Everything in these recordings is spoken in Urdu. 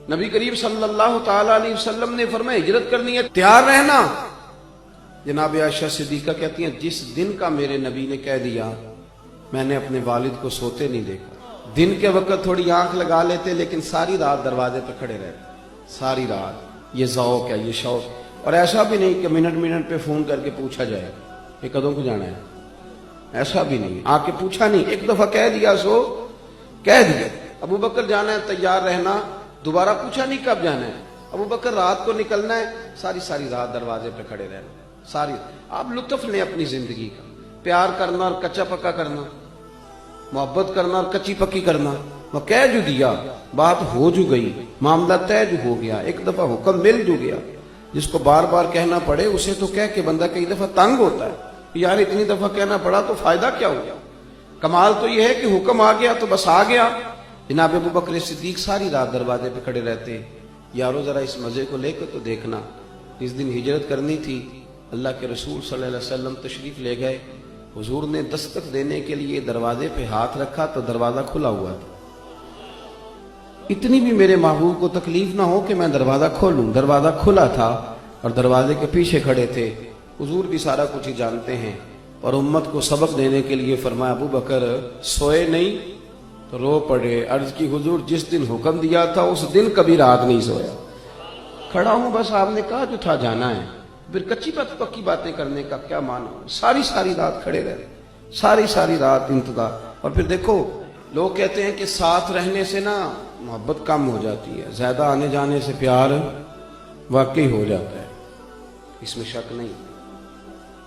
نبی کریم صلی اللہ تعالی علیہ وسلم نے فرمایا ہجرت کرنی ہے تیار رہنا. جناب عائشہ صدیقہ کہتی ہیں جس دن کا میرے نبی نے کہہ دیا میں نے اپنے والد کو سوتے نہیں دیکھا. دن کے وقت تھوڑی آنکھ لگا لیتے لیکن ساری رات دروازے پہ کھڑے رہتے ساری رات. یہ ذوق ہے، یہ شوق. اور ایسا بھی نہیں کہ منٹ منٹ پہ فون کر کے پوچھا جائے کہ کدوں کو جانا ہے، ایسا بھی نہیں. آ کے پوچھا نہیں، ایک دفعہ کہہ دیا سو کہہ دیا. ابو بکر جانا ہے تیار رہنا، دوبارہ پوچھا نہیں کب جانا ہے. ابو بکر رات کو نکلنا ہے، ساری رات دروازے پہ کھڑے رہنا. ساری آپ لطف لیں اپنی زندگی کا. پیار کرنا اور کچا پکا کرنا، محبت کرنا اور کچی پکی کرنا. وہ کہہ جو دیا بات ہو جو گئی، معاملہ طے جو ہو گیا، ایک دفعہ حکم مل جو گیا. جس کو بار بار کہنا پڑے اسے تو کہہ کے بندہ کئی دفعہ تنگ ہوتا ہے، یار اتنی دفعہ کہنا پڑا تو فائدہ کیا ہو گیا. کمال تو یہ ہے کہ حکم آ گیا تو بس آ گیا. جناب ابو بکر صدیق ساری رات دروازے پہ کھڑے رہتے. یارو ذرا اس مزے کو لے کے تو دیکھنا. جس دن ہجرت کرنی تھی اللہ کے رسول صلی اللہ علیہ وسلم تشریف لے گئے. حضور نے دستک دینے کے لیے دروازے پہ ہاتھ رکھا تو دروازہ کھلا ہوا تھا. اتنی بھی میرے محبوب کو تکلیف نہ ہو کہ میں دروازہ کھولوں. دروازہ کھلا تھا اور دروازے کے پیچھے کھڑے تھے. حضور بھی سارا کچھ ہی جانتے ہیں اور امت کو سبق دینے کے لیے فرمایا ابو بکر سوئے نہیں تو رو پڑے. عرض کی حضور جس دن حکم دیا تھا اس دن کبھی رات نہیں سویا. کھڑا ہوں بس آپ نے کہا جو تھا جانا ہے. پھر کچی پکی باتیں کرنے کا کیا معنی. ساری رات کھڑے رہے، ساری رات انتظار. اور پھر دیکھو لوگ کہتے ہیں کہ ساتھ رہنے سے نا محبت کم ہو جاتی ہے، زیادہ آنے جانے سے پیار واقعی ہو جاتا ہے، اس میں شک نہیں.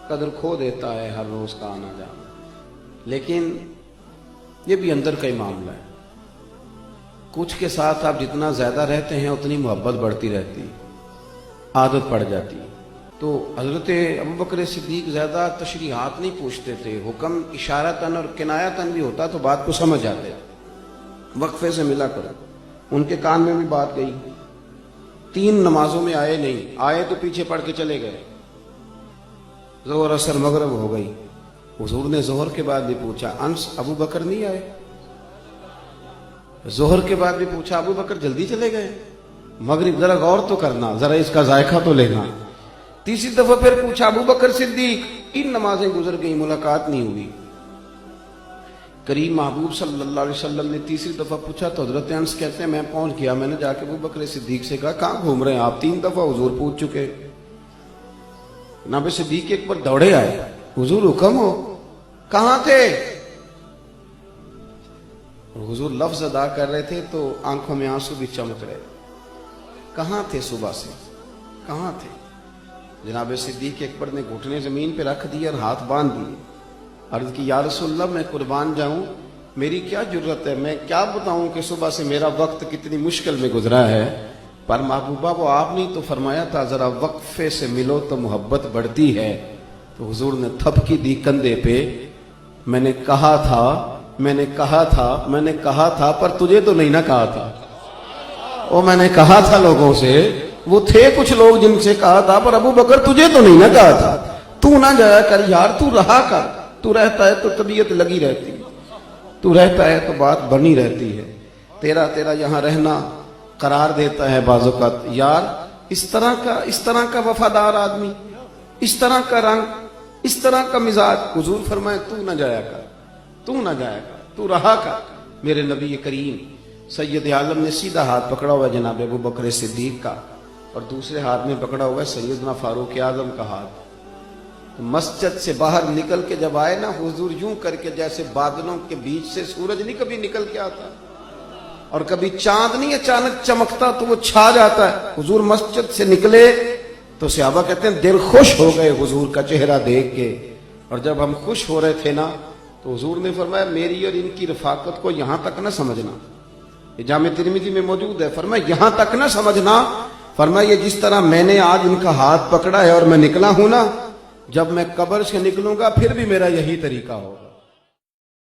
قدر کھو دیتا ہے ہر روز کا آنا جانا. لیکن یہ بھی اندر کا ہی معاملہ ہے. کچھ کے ساتھ آپ جتنا زیادہ رہتے ہیں اتنی محبت بڑھتی رہتی، عادت پڑ جاتی. تو حضرت ابو بکر صدیق زیادہ تشریحات نہیں پوچھتے تھے. حکم اشارتاً اور کنایتاً بھی ہوتا تو بات کو سمجھ جاتے. وقفے سے ملا کرو. ان کے کان میں بھی بات گئی. 3 نمازوں میں آئے نہیں، آئے تو پیچھے پڑھ کے چلے گئے. ظہر عصر مغرب ہو گئی. حضور نے ظہر کے بعد بھی پوچھا انس ابو بکر نہیں آئے. ظہر کے بعد بھی پوچھا ابو بکر جلدی چلے گئے. مغرب ذرا غور تو کرنا، ذرا اس کا ذائقہ تو لینا. تیسری دفعہ پھر پوچھا ابو بکر صدیق. 3 نمازیں گزر گئی، ملاقات نہیں ہوئی. کریم محبوب صلی اللہ علیہ وسلم نے تیسری دفعہ پوچھا تو حضرت انس کہتے ہیں میں پہنچ گیا. میں نے جا کے ابو بکر صدیق سے کہا کہاں گھوم رہے ہیں آپ؟ 3 دفعہ حضور پوچھ چکے. جناب صدیق ایک بار دوڑے آئے، حضور حکم ہو، کہاں تھے؟ حضور لفظ ادا کر رہے تھے تو آنکھوں میں آنسو بھی چمک رہے. کہاں تھے صبح سے، کہاں تھے؟ جناب صدیق اکبر نے گھٹنے زمین پہ رکھ دیے اور ہاتھ باندھ دیے. عرض کی یا رسول اللہ میں قربان جاؤں، میری کیا جرت ہے، میں کیا بتاؤں کہ صبح سے میرا وقت کتنی مشکل میں گزرا ہے. پر محبوبہ وہ آپ نے تو فرمایا تھا ذرا وقفے سے ملو تو محبت بڑھتی ہے. تو حضور نے تھپکی دی کندھے پہ. میں نے کہا تھا پر تجھے تو نہیں نہ کہا تھا. وہ میں نے کہا تھا لوگوں سے، وہ تھے کچھ لوگ جن سے کہا تھا پر ابو بکر تجھے تو نہیں نہ کہا تھا. تو نہ جایا کر یار، تو رہا کر. تو رہتا ہے تو طبیعت لگی رہتی، تو رہتا ہے تو بات بنی رہتی ہے. تیرا یہاں رہنا قرار دیتا ہے بعض اوقات. یار اس طرح کا وفادار آدمی، اس طرح کا رنگ، اس طرح کا مزاج. حضور فرمائے تو نہ جایا کر، تو رہا کر. میرے نبی کریم سید عالم نے سیدھا ہاتھ پکڑا ہوا ہے جناب ابو بکر صدیق کا اور دوسرے ہاتھ میں پکڑا ہوا ہے سیدنا فاروق اعظم کا ہاتھ. مسجد سے باہر نکل کے جب آئے نا حضور یوں کر کے جیسے بادلوں کے بیچ سے سورج نہیں کبھی نکل کے آتا اور کبھی چاند نہیں اچانک چمکتا تو وہ چھا جاتا ہے. حضور مسجد سے نکلے تو صحابہ کہتے ہیں دل خوش ہو گئے حضور کا چہرہ دیکھ کے. اور جب ہم خوش ہو رہے تھے نا تو حضور نے فرمایا میری اور ان کی رفاقت کو یہاں تک نہ سمجھنا. یہ جامع ترمذی میں موجود ہے. فرمایا یہاں تک نہ سمجھنا. فرمایا یہ جس طرح میں نے آج ان کا ہاتھ پکڑا ہے اور میں نکلا ہوں نا، جب میں قبر سے نکلوں گا پھر بھی میرا یہی طریقہ ہوگا.